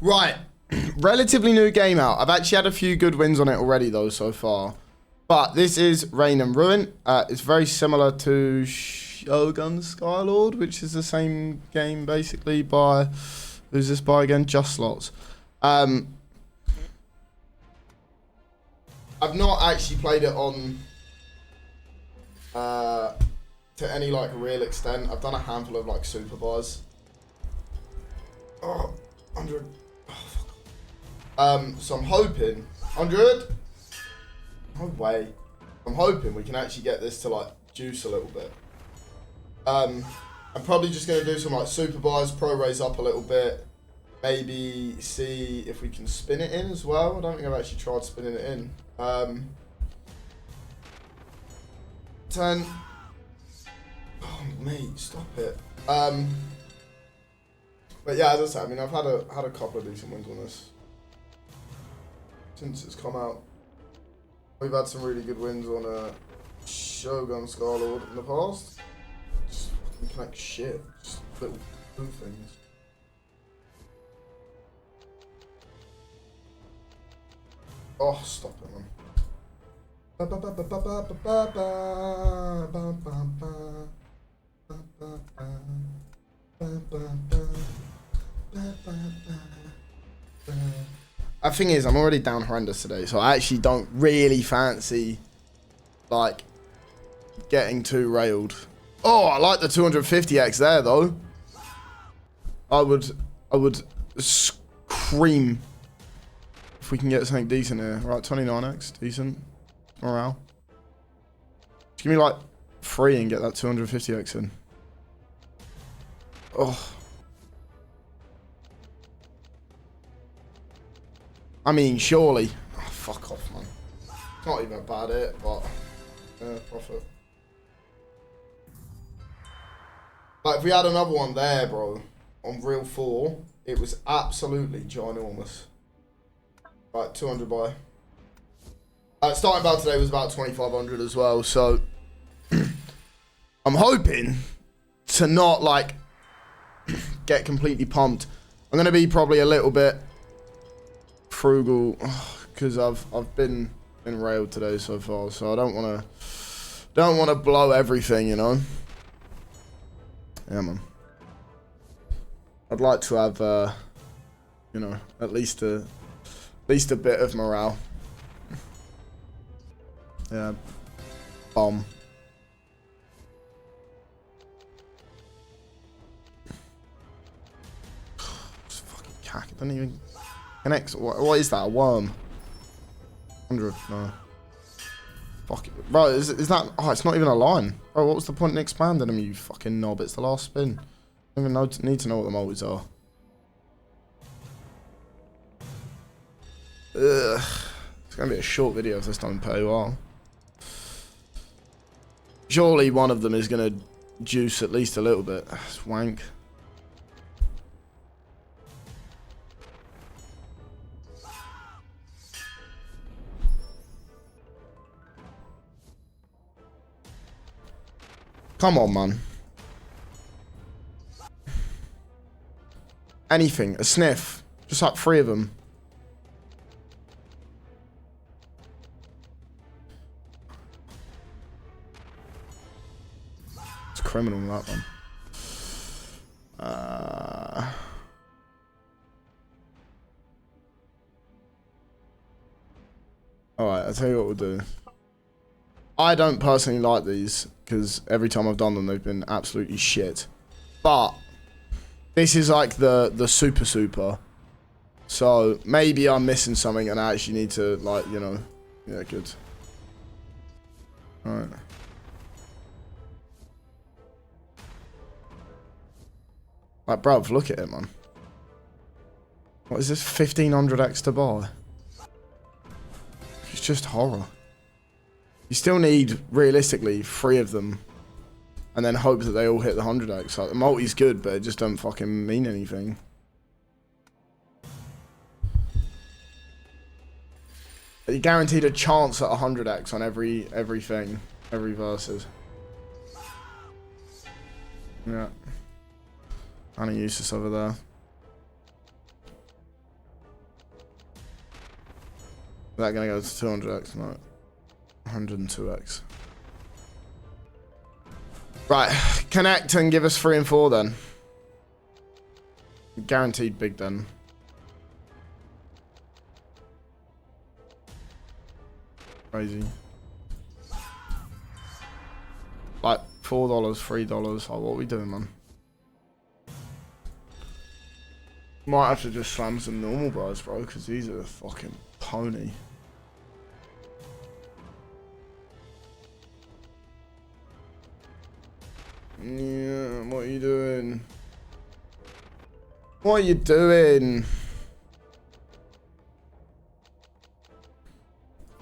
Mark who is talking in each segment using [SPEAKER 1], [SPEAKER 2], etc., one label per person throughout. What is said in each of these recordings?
[SPEAKER 1] Right. Relatively new game out. I've actually had a few good wins on it already, though, so far. But this is Reign and Ruin. It's very similar to Shogun Skylord, which is the same game, basically, by... Who's this by again? Just Slots. I've not actually played it on... to any, like, real extent. I've done a handful of, like, super bars. Oh, 100... So I'm hoping 100. No way. I'm hoping we can actually get this to like juice a little bit. I'm probably just gonna do some like super bars, pro raise up a little bit. Maybe see if we can spin it in as well. I don't think I've actually tried spinning it in. 10. Oh mate, stop it. But yeah, as I said, I mean I've had a couple of decent wins on this since it's come out. We've had some really good wins on Shogun Skylord in the past. Just fucking connect shit. Just little things. Oh, stop it, man. The thing is, I'm already down horrendous today, so I actually don't really fancy, like, getting too railed. Oh, I like the 250x there, though. I would scream if we can get something decent here. Right, 29x, decent. Morale. Just give me, like, 3 and get that 250x in. Oh. I mean, surely. Oh, fuck off, man. It's not even a bad hit, but profit. Like, if we had another one there, bro, on reel 4, it was absolutely ginormous. Right, 200 buy. Starting bell today was about 2,500 as well, so I'm hoping to not, like, get completely pumped. I'm going to be probably a little bit frugal because I've been railed today so far, so I don't want to blow everything, you know. Yeah, man. I'd like to have you know, at least a bit of morale. Yeah. Bomb. It's fucking cack. It doesn't even connect. What is that? A worm? 100. No. Fuck it. Bro, is that... Oh, it's not even a line. Bro, what was the point in expanding them, you fucking knob? It's the last spin. I don't even need to know what the multis are. Ugh. It's going to be a short video if this don't pay well. Surely one of them is going to juice at least a little bit. It's wank. Come on, man. Anything. A sniff. Just like 3 of them. It's criminal, that one. Alright, I'll tell you what we'll do. I don't personally like these because every time I've done them, they've been absolutely shit. But this is like the super. So maybe I'm missing something and I actually need to, like, you know. Yeah, good. Alright. Like, bruv, look at it, man. What is this? 1500x to buy? It's just horror. You still need, realistically, 3 of them. And then hope that they all hit the 100x. Like, the multi's good, but it just don't fucking mean anything. You're guaranteed a chance at 100x on everything. Every versus. Yeah. Kind of useless over there. that gonna go to 200x? No. 102x. Right, connect and give us 3 and 4 then. Guaranteed big then. Crazy. Like $4, $3. Oh, what are we doing, man? Might have to just slam some normal buys, bro, because these are a fucking pony. Yeah, what are you doing? What are you doing?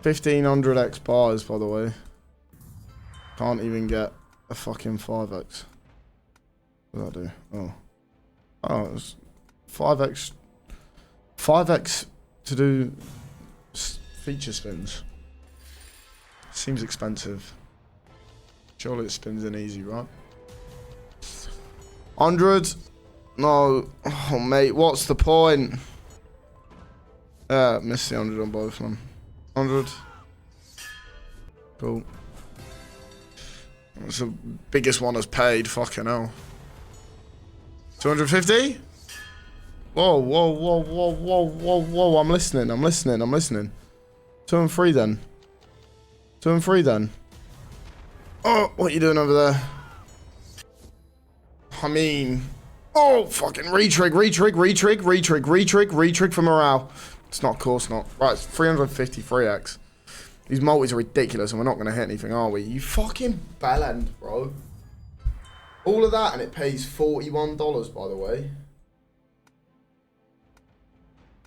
[SPEAKER 1] 1500x bars, by the way. Can't even get a fucking 5x. What did I do? Oh. Oh, it's 5x. 5x to do feature spins. Seems expensive. Surely it spins in easy, right? 100. No. Oh, mate, what's the point? Missed the 100 on both, man. 100. Cool. That's the biggest one has paid. Fucking hell. 250? Whoa, whoa, whoa, whoa, whoa, whoa, whoa. I'm listening. I'm listening. I'm listening. 2 and 3 then. 2 and 3 then. Oh, what are you doing over there? I mean, oh, fucking retrig, retrig, retrig, retrig, retrig, retrig for morale. It's not, of course not. Right, it's 353x. These multis are ridiculous and we're not going to hit anything, are we? You fucking bellend, bro. All of that and it pays $41, by the way.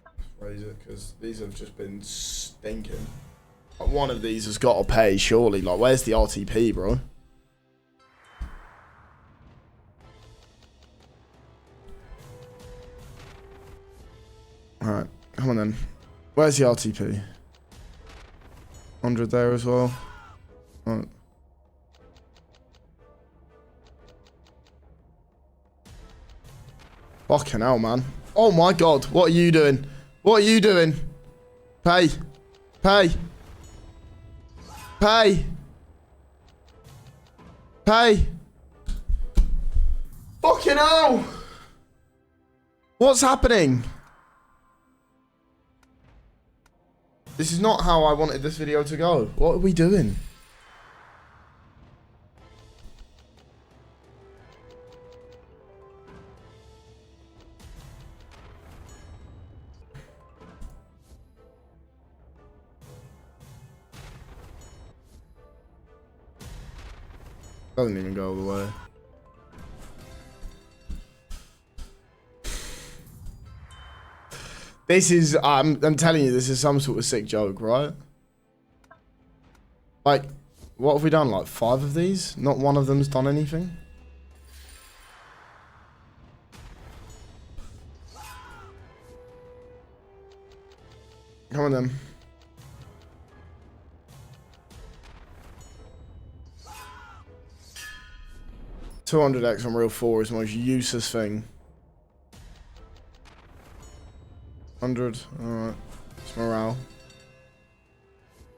[SPEAKER 1] Let's raise it, because these have just been stinking. Like, one of these has got to pay, surely. Like, where's the RTP, bro? Alright, come on then. Where's the RTP? 100 there as well. Right. Fucking hell, man. Oh my god, what are you doing? What are you doing? Pay. Pay. Pay. Pay. Fucking hell! What's happening? This is not how I wanted this video to go. What are we doing? Doesn't even go all the way. This is, I'm telling you, this is some sort of sick joke, right? Like, what have we done? Like 5 of these? Not one of them's done anything? Come on then. $200x on Real 4 is the most useless thing. 100, alright. It's morale.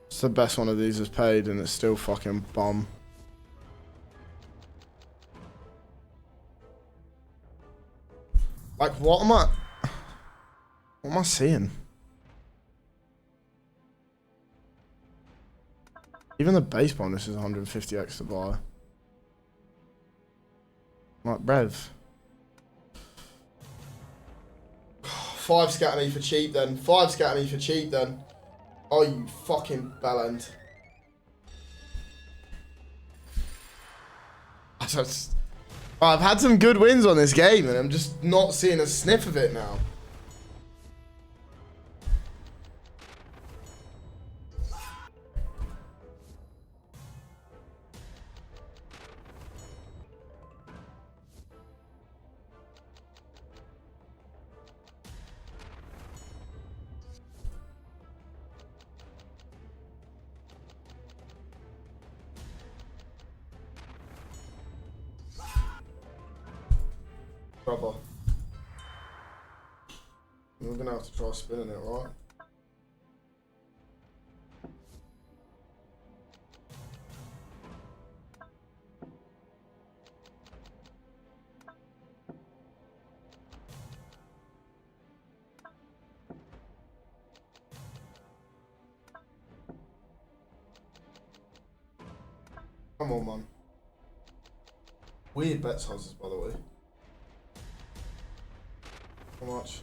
[SPEAKER 1] It's the best one of these has paid and it's still fucking bomb. Like, what am I seeing? Even the base bonus is 150x to buy. Like, Rev. 5 scatter me for cheap then. 5 scatter me for cheap then. Oh, you fucking bellend. I've had some good wins on this game and I'm just not seeing a sniff of it now. Brother. We're gonna have to try spinning it, right? Come on, man. Weird bet sizes, by the way. How much?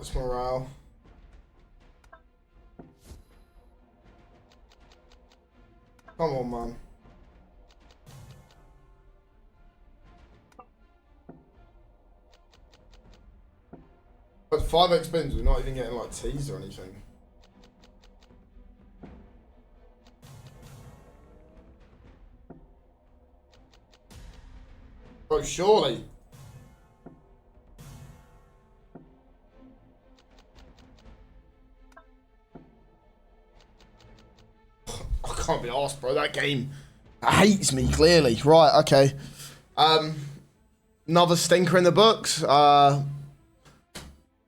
[SPEAKER 1] It's morale. Come on, man. But 5x spins, we're not even getting like teased or anything. Bro, surely. I can't be arsed, bro. That game hates me, clearly. Right, okay. Another stinker in the books.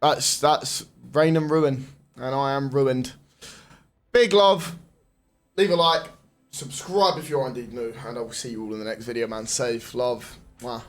[SPEAKER 1] That's Rain and Ruin. And I am ruined. Big love. Leave a like. Subscribe if you're indeed new. And I will see you all in the next video, man. Safe. Love. Mwah.